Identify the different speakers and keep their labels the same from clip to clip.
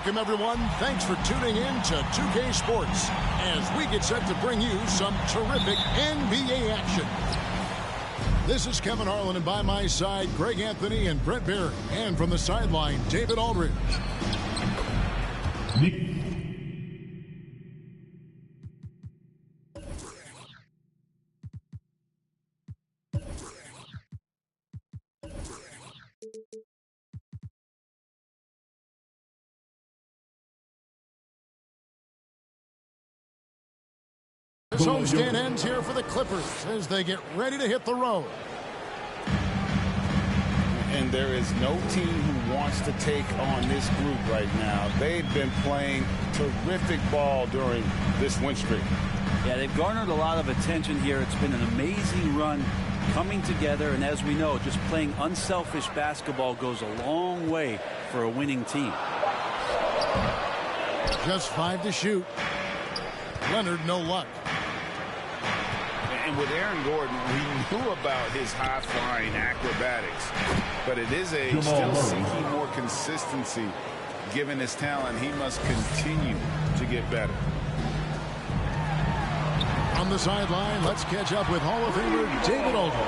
Speaker 1: Welcome, everyone. Thanks for tuning in to 2K Sports as we get set to bring you some terrific NBA action. This is Kevin Harlan, and by my side, Greg Anthony and Brett Barry. And from the sideline, David Aldridge. This homestand ends here for the Clippers as they get ready to hit the road.
Speaker 2: And there is no team who wants to take on this group right now. They've been playing terrific ball during this win streak.
Speaker 3: Yeah, they've garnered a lot of attention here. It's been an amazing run coming together. And as we know, just playing unselfish basketball goes a long way for a winning team.
Speaker 1: Just 5 to shoot. Leonard, no luck.
Speaker 2: And with Aaron Gordon, we knew about his high-flying acrobatics, but it is still seeking more consistency. Given his talent, he must continue to get better.
Speaker 1: On the sideline, let's catch up with Hall of Famer David Aldridge.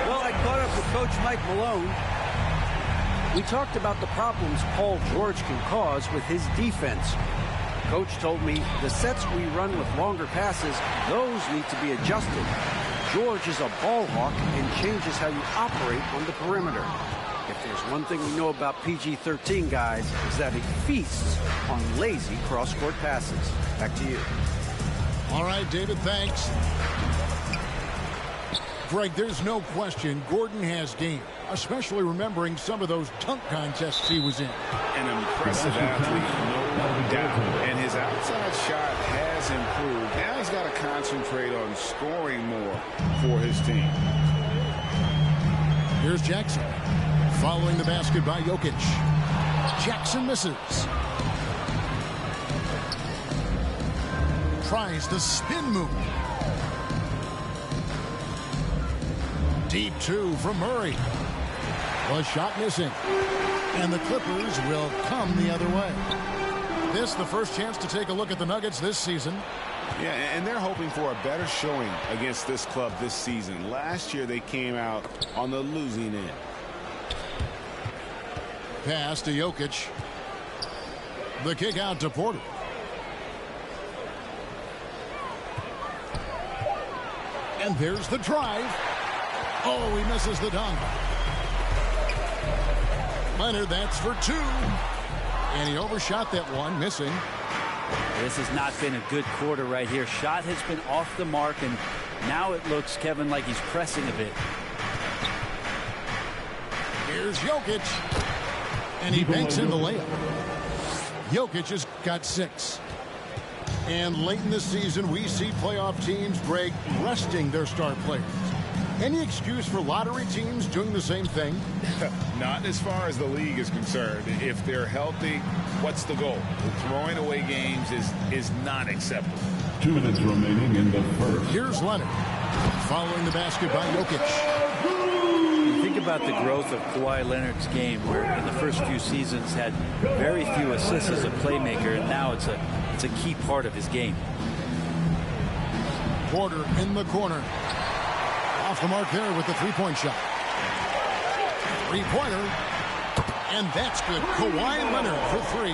Speaker 4: Well, I caught up with Coach Mike Malone. We talked about the problems Paul George can cause with his defense. Coach told me the sets we run with longer passes, those need to be adjusted. George is a ball hawk and changes how you operate on the perimeter. If there's one thing we know about PG-13 guys, is that he feasts on lazy cross-court passes. Back to you.
Speaker 1: All right, David, thanks. Greg, there's no question Gordon has game, especially remembering some of those dunk contests he was in.
Speaker 2: An impressive athlete, no doubt. And his outside shot has improved. Now he's got to concentrate on scoring more for his team.
Speaker 1: Here's Jackson. Following the basket by Jokic. Jackson misses. Tries the spin move. Deep 2 from Murray. The shot missing. And the Clippers will come the other way. This the first chance to take a look at the Nuggets this season.
Speaker 2: Yeah, and they're hoping for a better showing against this club this season. Last year they came out on the losing end.
Speaker 1: Pass to Jokic. The kick out to Porter. And there's the drive. Oh, he misses the dunk. Leonard, that's for 2. And he overshot that one, missing.
Speaker 3: This has not been a good quarter right here. Shot has been off the mark, and now it looks, Kevin, like he's pressing a bit.
Speaker 1: Here's Jokic. And he banks in the layup. Jokic has got 6. And late in the season, we see playoff teams, Greg, resting their star players. Any excuse for lottery teams doing the same thing?
Speaker 2: Not as far as the league is concerned. If they're healthy, what's the goal? Throwing away games is not acceptable.
Speaker 5: 2 minutes remaining in the first.
Speaker 1: Here's Leonard. Following the basket by Jokic.
Speaker 3: Think about the growth of Kawhi Leonard's game, where in the first few seasons had very few assists as a playmaker, and now it's a key part of his game.
Speaker 1: Porter in the corner. Off the mark there with the three-point shot. Three-pointer. And that's good. Kawhi Leonard for 3.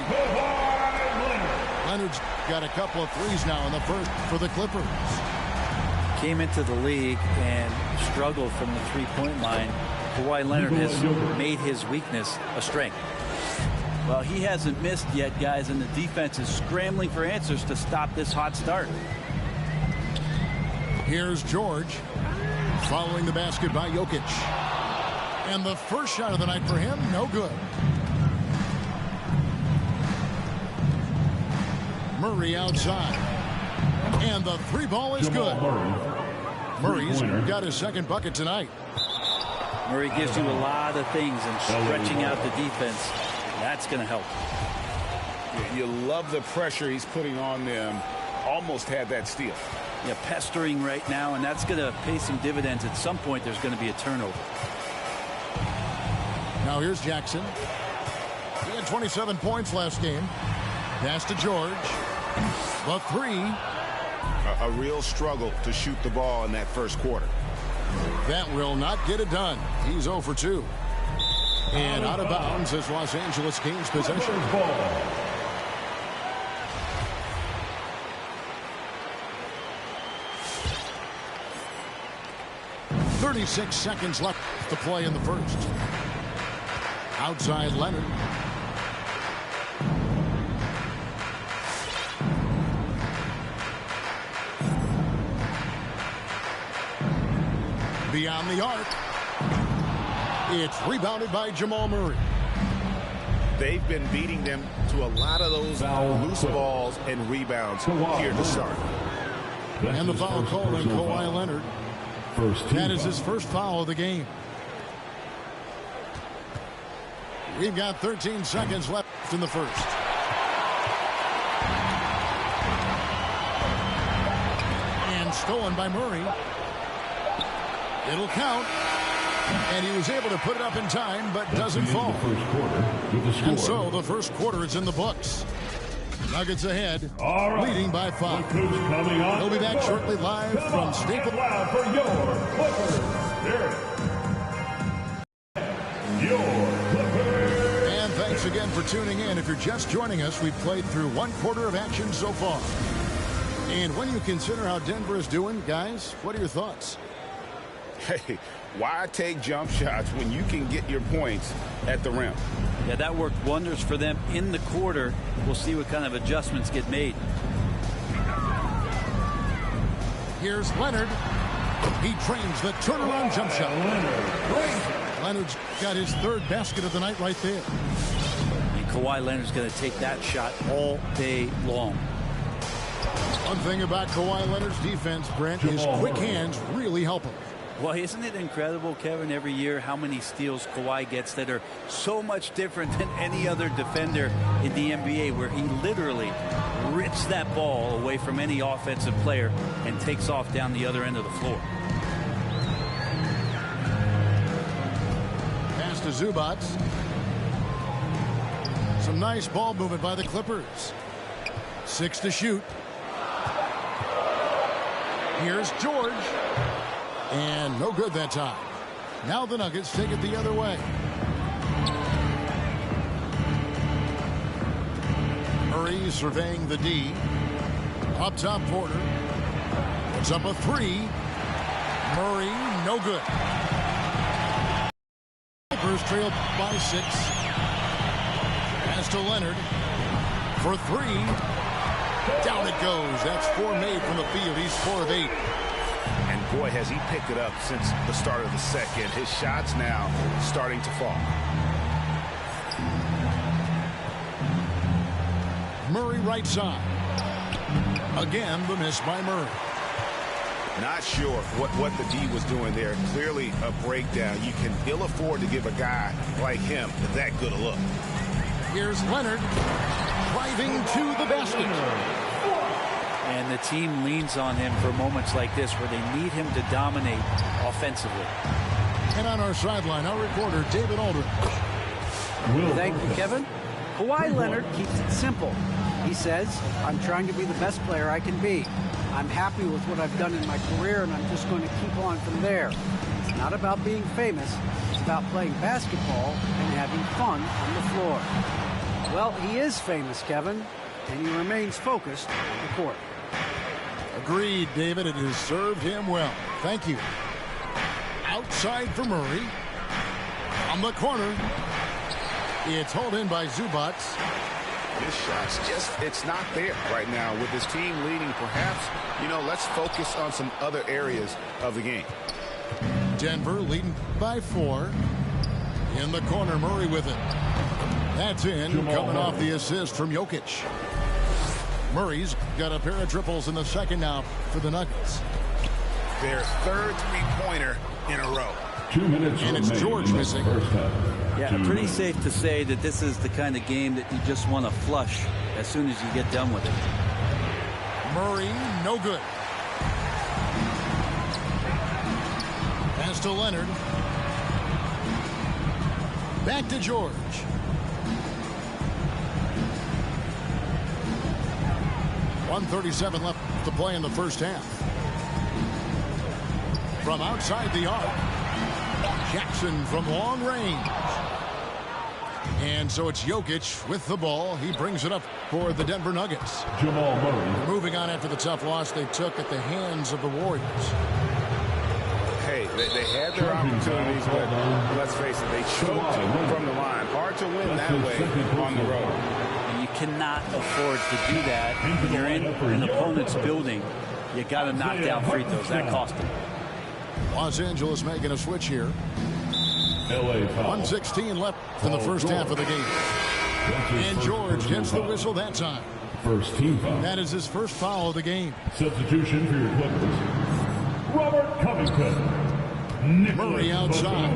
Speaker 1: Leonard's got a couple of threes now in the first for the Clippers.
Speaker 3: Came into the league and struggled from the three-point line. Kawhi Leonard has made his weakness a strength. Well, he hasn't missed yet, guys, and the defense is scrambling for answers to stop this hot start.
Speaker 1: Here's George. Following the basket by Jokic. And the first shot of the night for him, no good. Murray outside. And the 3 ball is good. Murray's got his second bucket tonight.
Speaker 3: Murray gives you a lot of things, and stretching out the defense, that's going to help.
Speaker 2: You love the pressure he's putting on them. Almost had that steal.
Speaker 3: Yeah, pestering right now, and that's going to pay some dividends. At some point, there's going to be a turnover.
Speaker 1: Now here's Jackson. He had 27 points last game. Pass to George. The three.
Speaker 2: A real struggle to shoot the ball in that first quarter.
Speaker 1: That will not get it done. He's 0 for 2. And out of bounds as Los Angeles gains possession. 36 seconds left to play in the first. Outside Leonard. Beyond the arc. It's rebounded by Jamal Murray.
Speaker 2: They've been beating them to a lot of those loose balls and rebounds here to start.
Speaker 1: And the foul called on Kawhi Leonard. That is his first foul of the game. We've got 13 seconds left in the first. And stolen by Murray. It'll count. And he was able to put it up in time, but doesn't fall. And so the first quarter is in the books. Nuggets ahead, leading by 5. He'll be back shortly live from Staples. And thanks again for tuning in. If you're just joining us, we've played through one quarter of action so far. And when you consider how Denver is doing, guys, what are your thoughts?
Speaker 2: Hey, why take jump shots when you can get your points at the rim?
Speaker 3: Yeah, that worked wonders for them in the quarter. We'll see what kind of adjustments get made.
Speaker 1: Here's Leonard. He trains the turnaround jump shot. Leonard's got his third basket of the night right there.
Speaker 3: And Kawhi Leonard's going to take that shot all day long.
Speaker 1: One thing about Kawhi Leonard's defense, Brent, his quick hands really help him.
Speaker 3: Well, isn't it incredible, Kevin, every year how many steals Kawhi gets that are so much different than any other defender in the NBA, where he literally rips that ball away from any offensive player and takes off down the other end of the floor.
Speaker 1: Pass to Zubac. Some nice ball movement by the Clippers. 6 to shoot. Here's George. And no good that time. Now the Nuggets take it the other way. Murray surveying the D. Up top, Porter. Puts up a 3. Murray, no good. Clippers trailed by 6. Pass to Leonard for 3. Down it goes. That's 4 made from the field. He's 4 of 8.
Speaker 2: And boy, has he picked it up since the start of the second. His shots now starting to fall.
Speaker 1: Murray right side. Again, the miss by Murray.
Speaker 2: Not sure what the D was doing there. Clearly a breakdown. You can ill afford to give a guy like him that good a look.
Speaker 1: Here's Leonard driving to the basket.
Speaker 3: And the team leans on him for moments like this where they need him to dominate offensively.
Speaker 1: And on our sideline, our reporter, David Aldridge.
Speaker 4: Thank you, Kevin. Kawhi Leonard keeps it simple. He says, I'm trying to be the best player I can be. I'm happy with what I've done in my career, and I'm just going to keep on from there. It's not about being famous. It's about playing basketball and having fun on the floor. Well, he is famous, Kevin, and he remains focused on the court.
Speaker 1: Agreed, David. It has served him well. Thank you. Outside for Murray. On the corner. It's hauled in by Zubac.
Speaker 2: His shot's it's not there right now. With his team leading, perhaps, let's focus on some other areas of the game.
Speaker 1: Denver leading by 4. In the corner, Murray with it. That's in, coming off the assist from Jokic. Murray's got a pair of triples in the second now for the Nuggets.
Speaker 2: Their third three-pointer in a row.
Speaker 5: 2 minutes
Speaker 1: and it's George missing.
Speaker 3: Yeah, pretty safe to say that this is the kind of game that you just want to flush as soon as you get done with it.
Speaker 1: Murray, no good. Pass to Leonard. Back to George. 1:37 left to play in the first half. From outside the arc, Jackson from long range. And so it's Jokic with the ball. He brings it up for the Denver Nuggets.
Speaker 5: Jamal Murray.
Speaker 1: Moving on after the tough loss they took at the hands of the Warriors.
Speaker 2: Hey, they had their opportunities, but let's face it, they choked from the line. Hard to win that way on the road.
Speaker 3: And you cannot afford to do that when you're in an opponent's building. You got to knock down free throws. That cost them.
Speaker 1: Los Angeles making a switch here. 1:16 left in the first half of the game. And George gets the whistle that time.
Speaker 5: First team foul.
Speaker 1: That is his first foul of the game.
Speaker 5: Substitution for your Clippers. Robert Covington.
Speaker 1: Murray outside.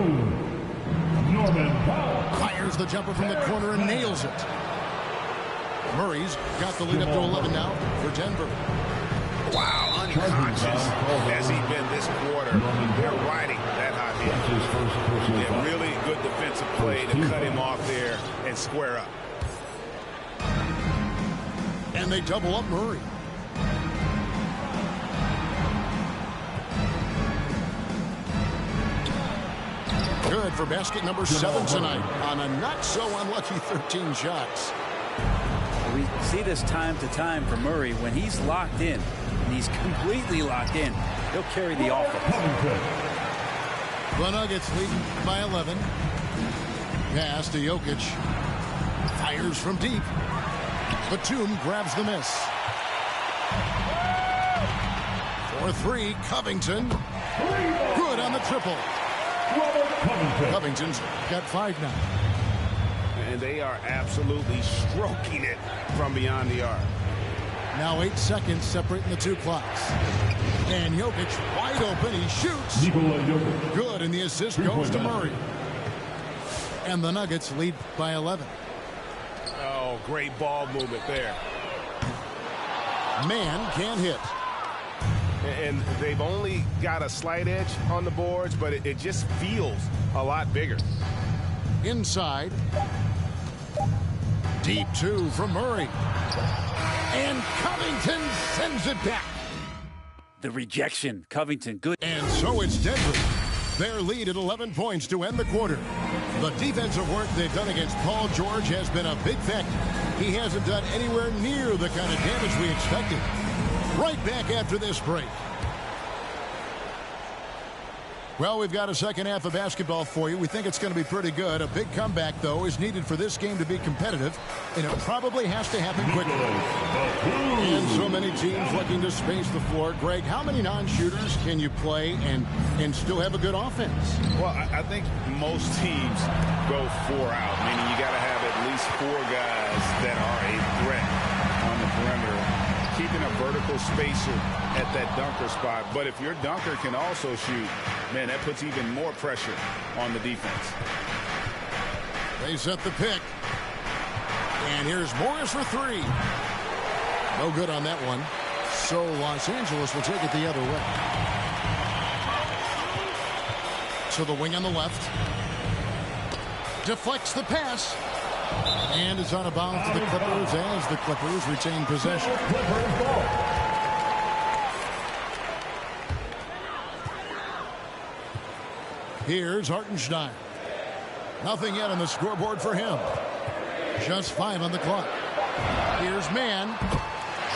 Speaker 5: Norman Powell.
Speaker 1: Fires the jumper from the corner and nails it. Murray's got the lead up to 11 now for Denver.
Speaker 2: Wow, unconscious has he been this quarter. They're riding that hot hit. Yeah, really good defensive play to cut him off there and square up.
Speaker 1: And they double up Murray. Good for basket number 7 tonight on a not so unlucky 13 shots.
Speaker 3: We see this time to time for Murray. When he's locked in, and he's completely locked in, he'll carry the offense.
Speaker 1: The Nuggets lead by 11. Pass to Jokic. Fires from deep. Batum grabs the miss. For 3, Covington. Good on the triple. Covington's got 5 now.
Speaker 2: And they are absolutely stroking it from beyond the arc.
Speaker 1: Now 8 seconds separating the two clocks. And Jokic wide open. He shoots. Good, and the assist goes to Murray. And the Nuggets lead by 11.
Speaker 2: Oh, great ball movement there.
Speaker 1: Man can hit.
Speaker 2: And they've only got a slight edge on the boards, but it just feels a lot bigger.
Speaker 1: Inside. Deep 2 from Murray. And Covington sends it back.
Speaker 3: The rejection. Covington, good.
Speaker 1: And so it's Denver. Their lead at 11 points to end the quarter. The defensive work they've done against Paul George has been a big factor. He hasn't done anywhere near the kind of damage we expected. Right back after this break. Well, we've got a second half of basketball for you. We think it's going to be pretty good. A big comeback, though, is needed for this game to be competitive, and it probably has to happen quickly. And so many teams looking to space the floor. Greg, how many non-shooters can you play and still have a good offense?
Speaker 2: Well, I think most teams go 4 out, meaning you got to have at least 4 guys that are a threat on the perimeter, keeping a vertical spacer at that dunker spot. But if your dunker can also shoot, man, that puts even more pressure on the defense.
Speaker 1: They set the pick. And here's Morris for 3. No good on that one. So Los Angeles will take it the other way. To the wing on the left. Deflects the pass. And is out of bounds to the Clippers as the Clippers retain possession. Here's Hartenstein. Nothing yet on the scoreboard for him. Just 5 on the clock. Here's Mann.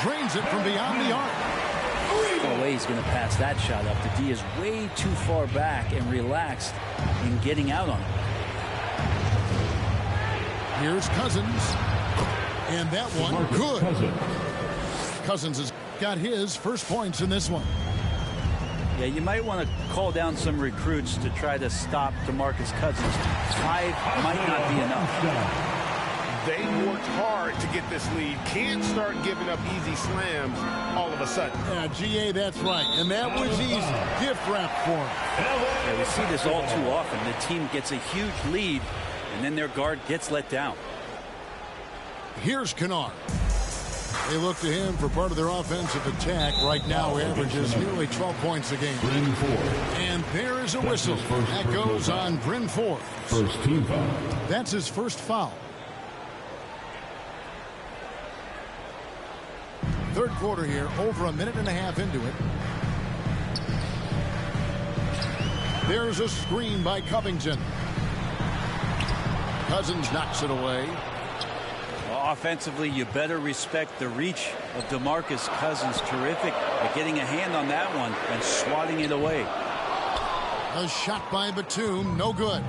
Speaker 1: Drains it from beyond the arc.
Speaker 3: No way he's going to pass that shot up. The D is way too far back and relaxed in getting out on it.
Speaker 1: Here's Cousins. And that one, good. Cousins has got his first points in this one.
Speaker 3: Yeah, you might want to call down some recruits to try to stop DeMarcus Cousins. 5 might not be enough.
Speaker 2: They worked hard to get this lead. Can't start giving up easy slams all of a sudden.
Speaker 1: Yeah, GA, that's right. And that was easy. Gift wrap for him.
Speaker 3: Yeah, we see this all too often. The team gets a huge lead, and then their guard gets let down.
Speaker 1: Here's Kennard. They look to him for part of their offensive attack. Right now, averages nearly 12 points a game. And there is a whistle. That goes on Bryn Ford.
Speaker 5: First team foul.
Speaker 1: That's his first foul. third quarter here, over a minute and a half into it. There's a screen by Covington. Cousins knocks it away.
Speaker 3: Well, offensively, you better respect the reach of DeMarcus Cousins. Terrific at getting a hand on that one and swatting it away.
Speaker 1: A shot by Batum, no good.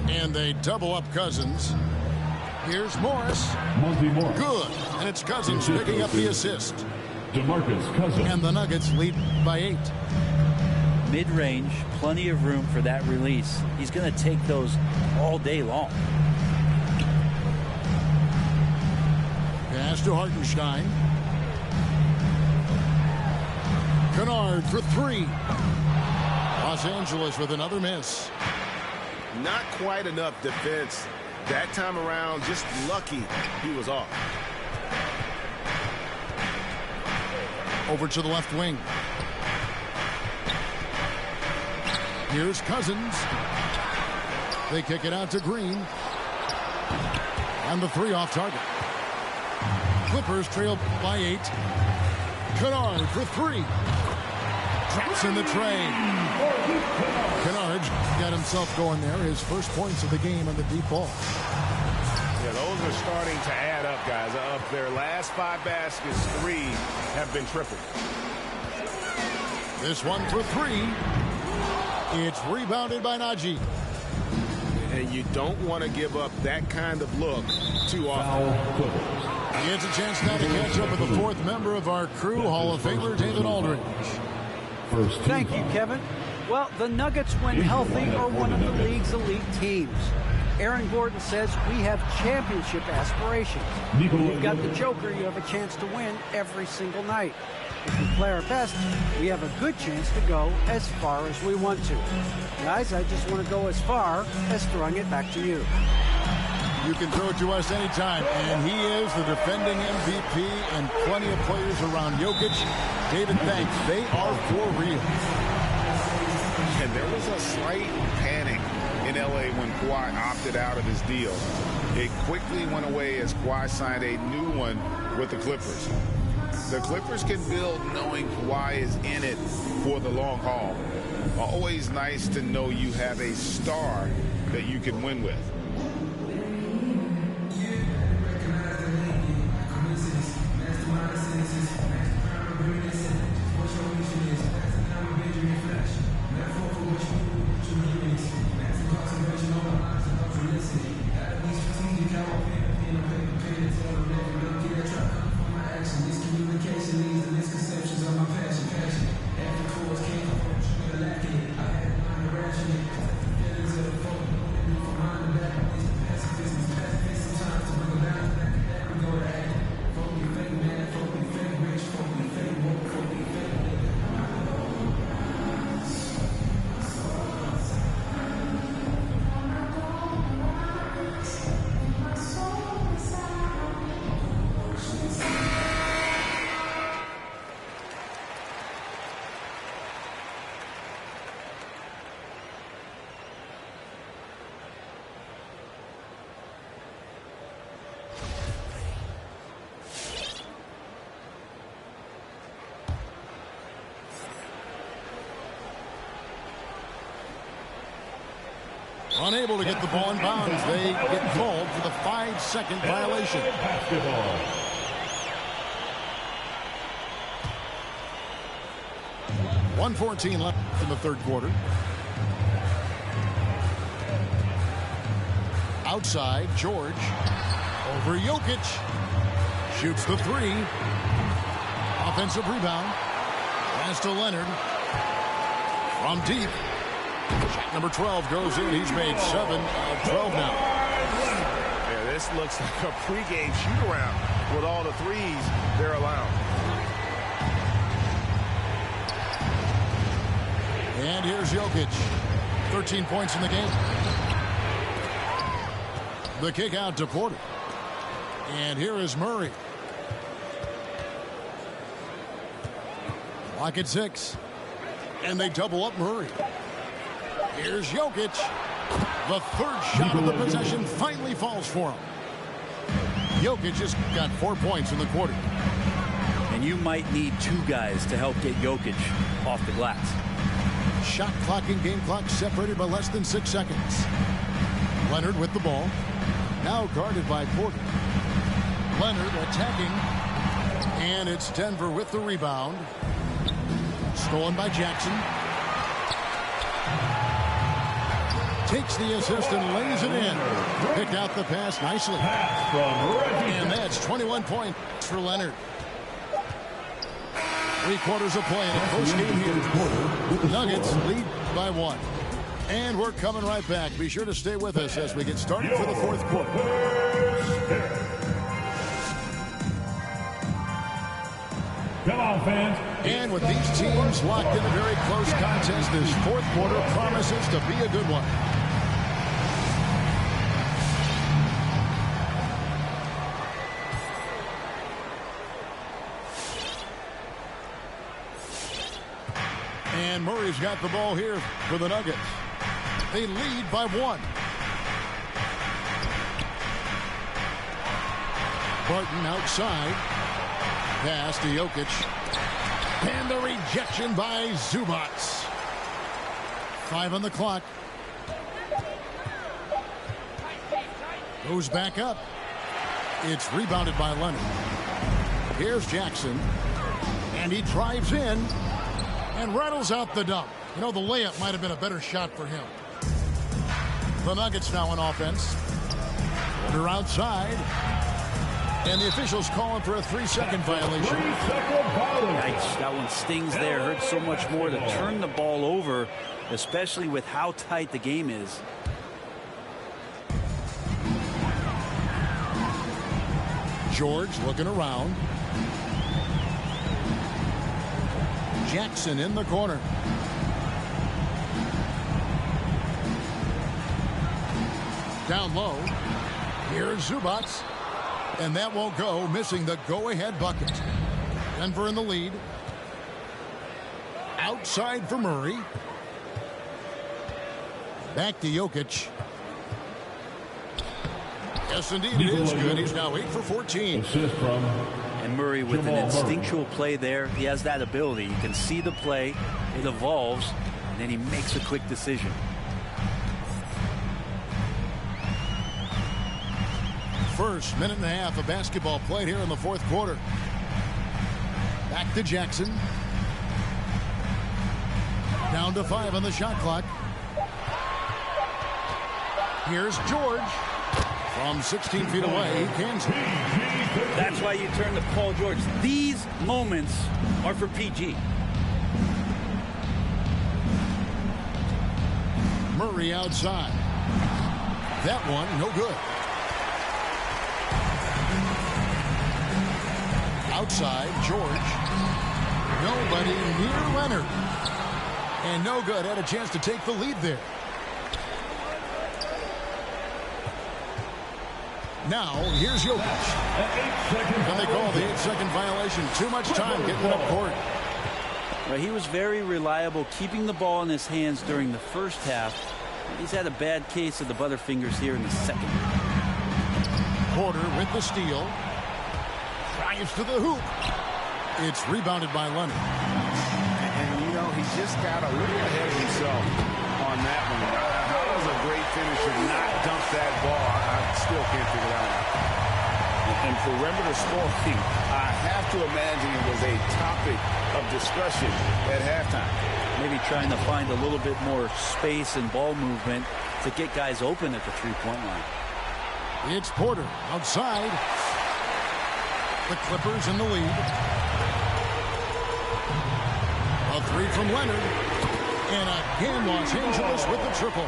Speaker 1: And they double up Cousins. Here's Morris.
Speaker 5: Monty Morris.
Speaker 1: Good. And it's Cousins picking up the assist.
Speaker 5: DeMarcus Cousins.
Speaker 1: And the Nuggets lead by 8.
Speaker 3: Mid-range, plenty of room for that release. He's going to take those all day long.
Speaker 1: Pass to Hartenstein. Kennard for 3. Los Angeles with another miss.
Speaker 6: Not quite enough defense that time around. Just lucky he was off.
Speaker 1: Over to the left wing. Here's Cousins. They kick it out to Green. And the 3 off target. Clippers trail by 8. Kennard for 3. Traps in the tray. Kennard got himself going there. His first points of the game on the deep ball.
Speaker 6: Yeah, those are starting to add up, guys. Of their last 5 baskets, 3 have been triple.
Speaker 1: This one for 3. It's rebounded by Najee.
Speaker 6: And you don't want to give up that kind of look too often.
Speaker 1: He has a chance now to catch up with the 4th member of our crew, Hall of Famer David Aldridge.
Speaker 4: Thank you, Kevin. Well, the Nuggets, when healthy, are one of the league's elite teams. Aaron Gordon says we have championship aspirations. If you've got the Joker, you have a chance to win every single night. If we play our best, we have a good chance to go as far as we want to. Guys, I just want to go as far as throwing it back to you.
Speaker 1: You can throw it to us anytime, and he is the defending MVP and plenty of players around Jokic. David, thanks. They are for real.
Speaker 2: And there was a slight panic in L.A. when Kawhi opted out of his deal. It quickly went away as Kawhi signed a new one with the Clippers. The Clippers can build knowing Kawhi is in it for the long haul. Always nice to know you have a star that you can win with.
Speaker 1: Unable to get the ball in bounds. They get called for the 5-second violation.
Speaker 5: Basketball.
Speaker 1: .114 left in the third quarter. Outside, George. Over Jokic. Shoots the 3. Offensive rebound. Pass to Leonard. From deep. Shot number 12 goes in. He's made 7 of 12 now.
Speaker 6: Yeah, this looks like a pregame shoot-around with all the threes they're allowing.
Speaker 1: And here's Jokic. 13 points in the game. The kick out to Porter. And here is Murray. Clock at 6. And they double up Murray. Here's Jokic. The third shot of the possession finally falls for him. Jokic has got 4 points in the quarter.
Speaker 3: And you might need 2 guys to help get Jokic off the glass.
Speaker 1: Shot clock and game clock separated by less than 6 seconds. Leonard with the ball. Now guarded by Porter. Leonard attacking. And it's Denver with the rebound. Stolen by Jackson. Takes the assist and lays it in. Picked out the pass nicely. And that's 21 points for Leonard. 3 quarters of play in a close game here. Nuggets lead by 1. And we're coming right back. Be sure to stay with us as we get started for the 4th quarter.
Speaker 5: Come on, fans.
Speaker 1: And with these teams locked in a very close contest, this 4th quarter promises to be a good one. And Murray's got the ball here for the Nuggets. They lead by 1. Barton outside. Pass to Jokic. And the rejection by Zubac. 5 on the clock. Goes back up. It's rebounded by Leonard. Here's Jackson. And he drives in. And rattles out the dunk. You know, the layup might have been a better shot for him. The Nuggets now on offense. They're outside. And the officials calling for a 3-second violation.
Speaker 5: 3-second violation.
Speaker 3: Yikes, that one stings there. Hurts so much more to turn the ball over, especially with how tight the game is.
Speaker 1: George looking around. Jackson in the corner. Down low. Here's Zubac. And that won't go, missing the go-ahead bucket. Denver in the lead. Outside for Murray. Back to Jokic. Yes, indeed, it is good. He's now 8 for 14.
Speaker 5: Assist from
Speaker 3: And Murray with an instinctual play there. He has that ability. You can see the play. It evolves. And then he makes a quick decision.
Speaker 1: First minute and a half of basketball played here in the 4th quarter. Back to Jackson. Down to 5 on the shot clock. Here's George. From 16 feet away, he can.
Speaker 3: That's why you turn to Paul George. These moments are for PG.
Speaker 1: Murray outside. That one, no good. Outside, George. Nobody near Leonard. And no good. Had a chance to take the lead there. Now, here's Jokic. And they call the 8-second violation. Too much time getting up court.
Speaker 3: Well, he was very reliable, keeping the ball in his hands during the first half. He's had a bad case of the butterfingers here in the second.
Speaker 1: Porter with the steal. Drives to the hoop. It's rebounded by Leonard.
Speaker 6: And you know, he just got a little ahead of himself on that one. How does a great finisher not dump that ball? I still can't figure it out. And perimeter scoring, I have to imagine it was a topic of discussion at halftime.
Speaker 3: Maybe trying to find a little bit more space and ball movement to get guys open at the three-point line.
Speaker 1: It's Porter outside. The Clippers in the lead. A 3 from Leonard. And again, Los Angeles with the triple.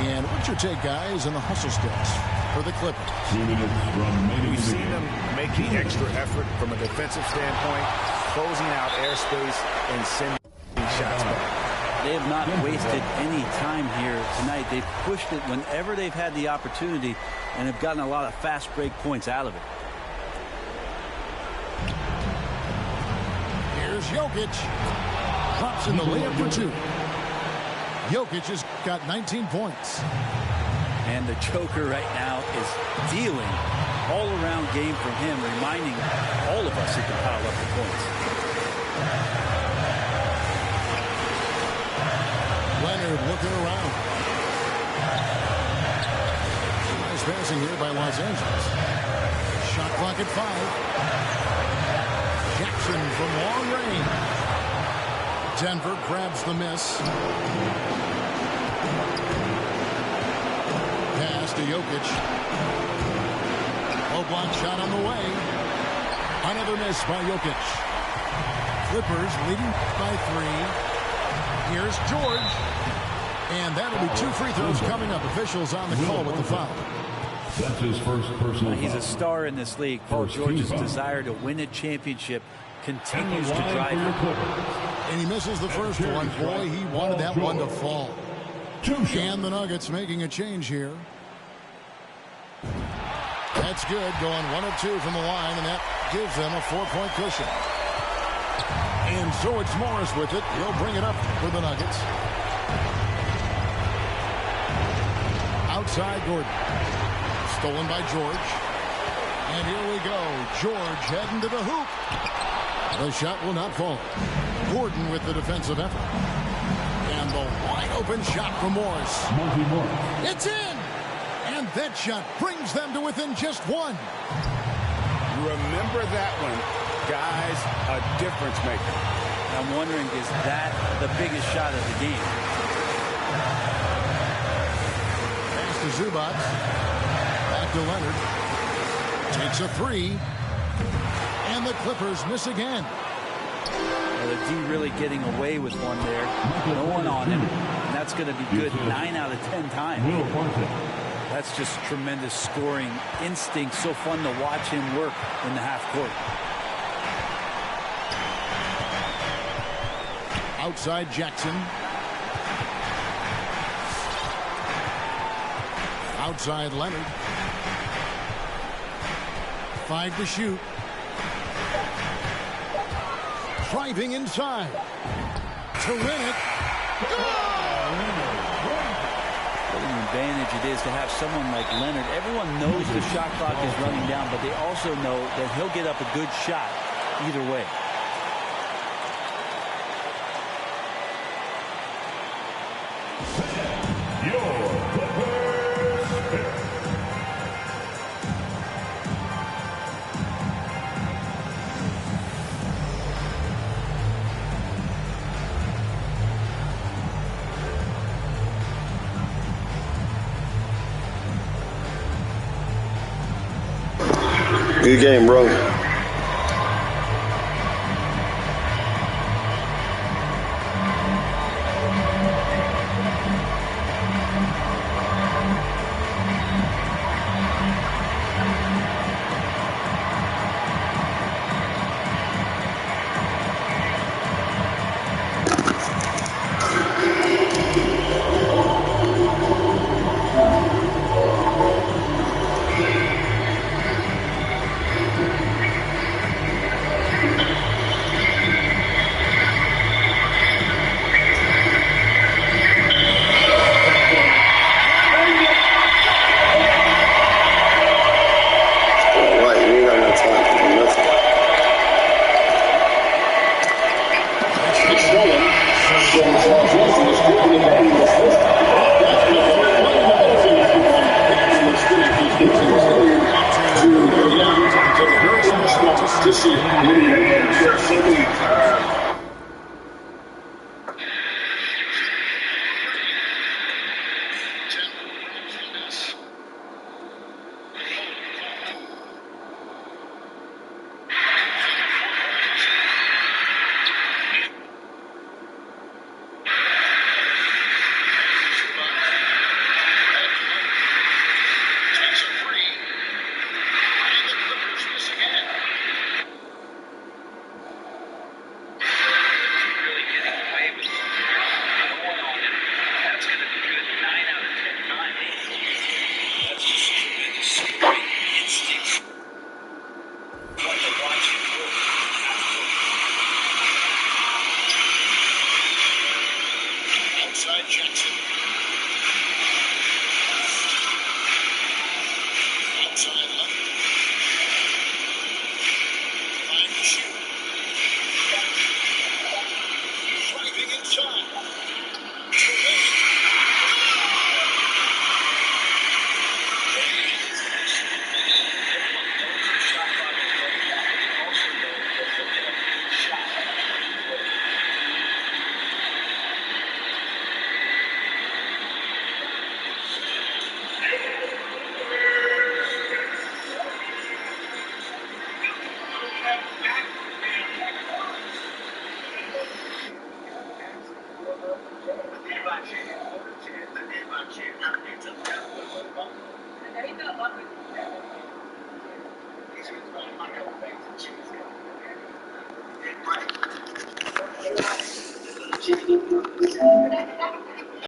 Speaker 1: And what's your take, guys, on the hustle steps for the Clippers?
Speaker 5: 2 minutes remaining.
Speaker 6: We've seen them make the extra effort from a defensive standpoint, closing out airspace and sending shots back.
Speaker 3: They have not wasted any time here tonight. They've pushed it whenever they've had the opportunity and have gotten a lot of fast break points out of it.
Speaker 1: Here's Jokic. Drops in the layup for 2. Jokic has got 19 points.
Speaker 3: And the choker right now is dealing. All-around game from him, reminding all of us he can pile up the points.
Speaker 1: Leonard looking around. Nice passing here by Los Angeles. Shot clock at 5. Jackson from long range. Denver grabs the miss. Pass to Jokic. Low block shot on the way. Another miss by Jokic. Clippers leading by 3. Here's George. And that'll be 2 free throws coming up. Officials on the call with the foul.
Speaker 5: That's his first personal
Speaker 3: He's
Speaker 5: foul.
Speaker 3: a star in this league. Paul George's desire to win a championship continues to drive him.
Speaker 1: And he misses the first one. Boy, he wanted that one to fall. And the Nuggets making a change here. That's good. Going 1 of 2 from the line, and that gives them a 4-point cushion. And so it's Morris with it. He'll bring it up for the Nuggets. Outside Gordon. Stolen by George. And here we go. George heading to the hoop. The shot will not fall. Gordon with the defensive effort. And the wide open shot from Morris. It's in! And that shot brings them to within just 1.
Speaker 6: Remember that one. Guys, a difference maker.
Speaker 3: I'm wondering, is that the biggest shot of the game?
Speaker 1: Pass to Zubac. Back to Leonard. Takes a 3. And the Clippers miss again.
Speaker 3: Well, the D really getting away with one there. No one on him. And that's going to be good 9 out of 10 times. That's just tremendous scoring instinct. So fun to watch him work in the half court.
Speaker 1: Outside Jackson. Outside Leonard. 5 to shoot. Driving inside. To win it.
Speaker 3: What an advantage it is to have someone like Leonard. Everyone knows the shot clock is running down, but they also know that he'll get up a good shot either way.
Speaker 7: Good game, bro.